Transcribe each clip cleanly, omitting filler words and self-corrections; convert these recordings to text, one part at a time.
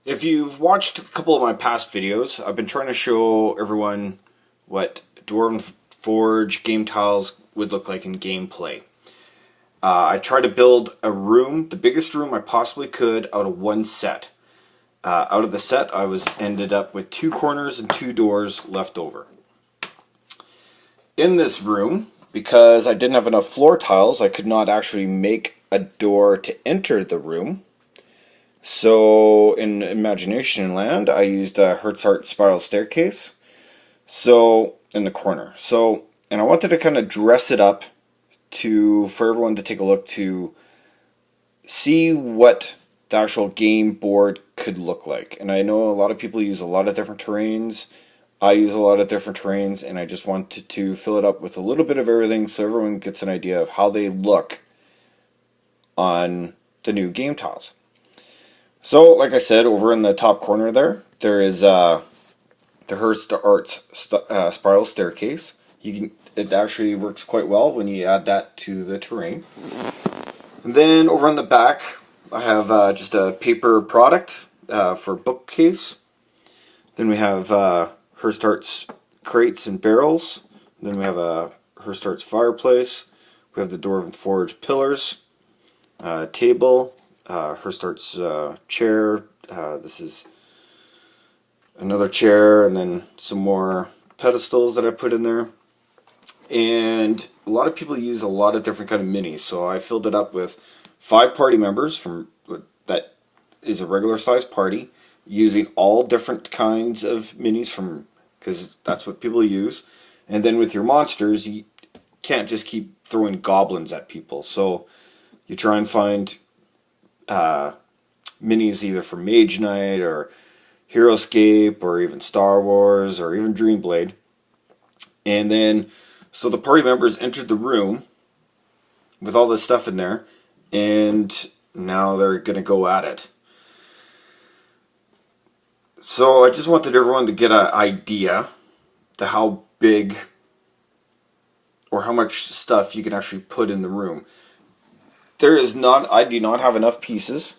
If you've watched a couple of my past videos, I've been trying to show everyone what Dwarven Forge game tiles would look like in gameplay. I tried to build a room, the biggest room I possibly could, out of one set. Out of the set, I ended up with 2 corners and 2 doors left over. In this room, because I didn't have enough floor tiles, I could not actually make a door to enter the room. So, in Imagination Land, I used a Hertzart spiral staircase. So, in the corner. And I wanted to kind of dress it up for everyone to take a look to see what the actual game board could look like. And I know a lot of people use a lot of different terrains. I use a lot of different terrains, and I just wanted to fill it up with a little bit of everything so everyone gets an idea of how they look on the new game tiles. So, like I said, over in the top corner there is the Hertzart spiral staircase. It actually works quite well when you add that to the terrain. And then over on the back, I have just a paper product for bookcase. Then we have Hertzart's crates and barrels. And then we have a Hertzart's fireplace. We have the Dwarven Forge pillars, table, Hertzart's chair. This is another chair, and then some more pedestals that I put in there. And a lot of people use a lot of different kind of minis, so I filled it up with 5 party members that is a regular size party, using all different kinds of minis because that's what people use. And then with your monsters, you can't just keep throwing goblins at people, so you try and find minis either for Mage Knight or Heroescape or even Star Wars or even Dreamblade. And then, so the party members entered the room with all this stuff in there, and now they're going to go at it. So I just wanted everyone to get an idea to how big or how much stuff you can actually put in the room. I do not have enough pieces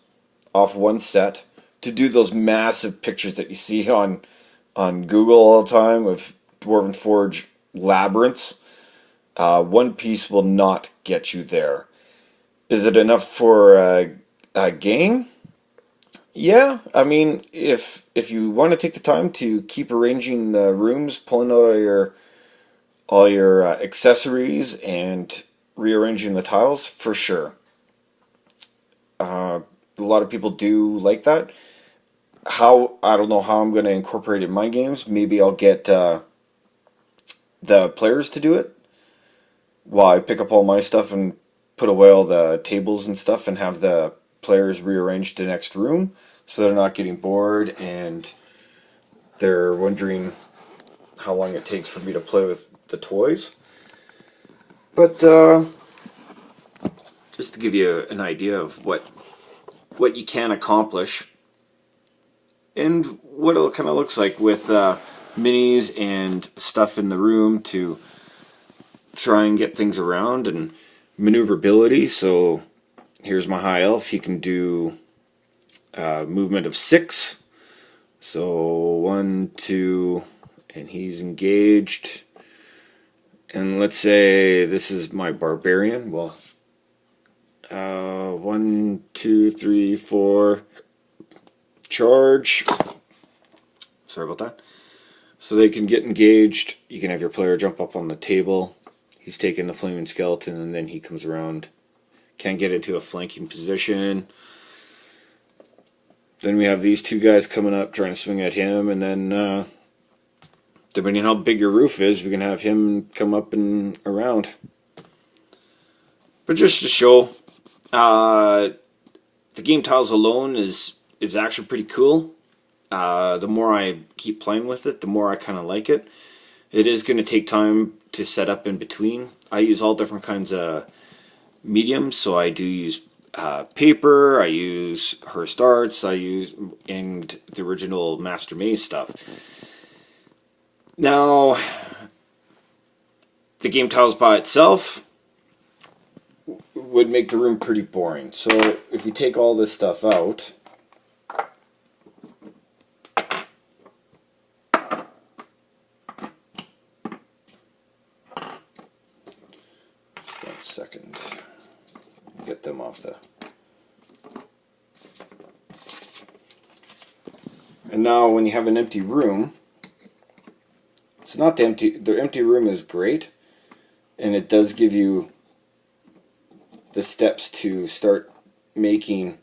off one set to do those massive pictures that you see on Google all the time of Dwarven Forge labyrinths. One piece will not get you there. Is it enough for a game? Yeah, I mean, if you want to take the time to keep arranging the rooms, pulling out all your accessories and rearranging the tiles, for sure. A lot of people do like that. I don't know how I'm going to incorporate it in my games. Maybe I'll get the players to do it while I pick up all my stuff and put away all the tables and stuff, and have the players rearrange the next room so they're not getting bored and they're wondering how long it takes for me to play with the toys. But just to give you an idea of what you can accomplish and what it kind of looks like with minis and stuff in the room to try and get things around, and maneuverability. So here's my high elf. He can do movement of 6. So 1, 2, and he's engaged. And let's say this is my barbarian. Well, 1, 2, 3, 4, charge. Sorry about that. So they can get engaged. You can have your player jump up on the table. He's taking the flaming skeleton, and then he comes around. Can't get into a flanking position. Then we have these 2 guys coming up trying to swing at him, and then depending on how big your roof is, we can have him come up and around. But just to show, the game tiles alone is actually pretty cool. The more I keep playing with it, the more I kind of like it. It is going to take time to set up in between. I use all different kinds of mediums, so I do use paper, I use Hertzart's, and the original Master Maze stuff. Now, the game tiles by itself would make the room pretty boring. So if we take all this stuff out, second. Get them off the... And now when you have an empty room, it's not the empty room is great, and it does give you the steps to start making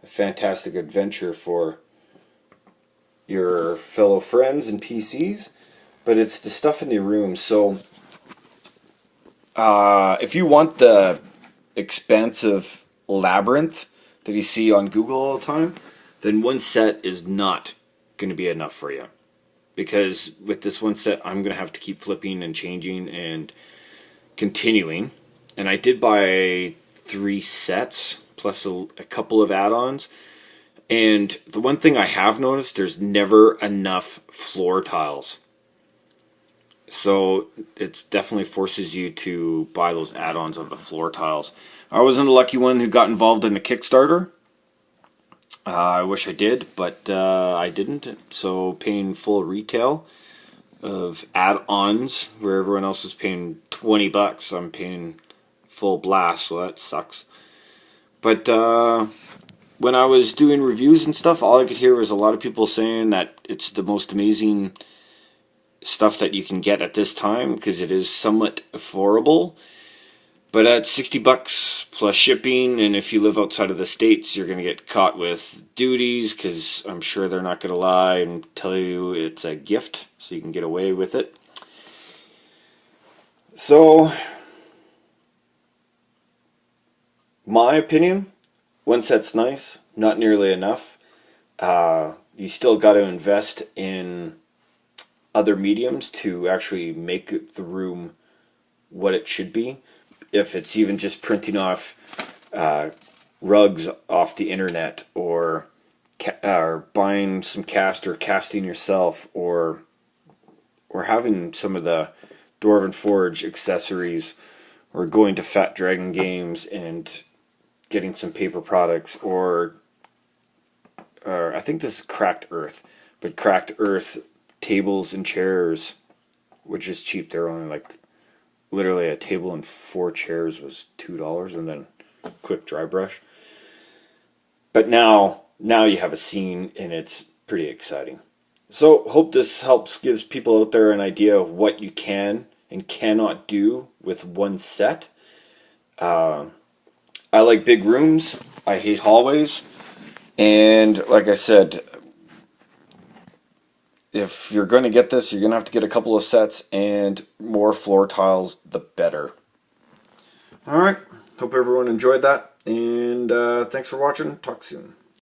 a fantastic adventure for your fellow friends and PCs, but it's the stuff in the room. So if you want the expansive labyrinth that you see on Google all the time, then one set is not going to be enough for you, because with this one set I'm going to have to keep flipping and changing and continuing. And I did buy 3 sets plus a couple of add-ons, and the one thing I have noticed, there's never enough floor tiles, so it definitely forces you to buy those add-ons of the floor tiles. I wasn't the lucky one who got involved in the Kickstarter. I wish I did, but I didn't. So paying full retail of add-ons where everyone else is paying $20, I'm paying full blast, so that sucks. But when I was doing reviews and stuff, all I could hear was a lot of people saying that it's the most amazing stuff that you can get at this time, because it is somewhat affordable. But at $60 plus shipping, and if you live outside of the States, you're going to get caught with duties, because I'm sure they're not going to lie and tell you it's a gift, so you can get away with it. So, my opinion, one set's nice, not nearly enough. You still got to invest in other mediums to actually make the room what it should be. If it's even just printing off rugs off the internet, or buying some cast or casting yourself, or having some of the Dwarven Forge accessories, or going to Fat Dragon Games and getting some paper products, or I think this is Cracked Earth, but Cracked Earth tables and chairs, which is cheap. They're only like, literally a table and 4 chairs was $2, and then quick dry brush. But now you have a scene, and it's pretty exciting. So hope this gives people out there an idea of what you can and cannot do with one set. I like big rooms. I hate hallways. And like I said, if you're going to get this, you're going to have to get a couple of sets, and more floor tiles, the better. Alright, hope everyone enjoyed that, and thanks for watching. Talk soon.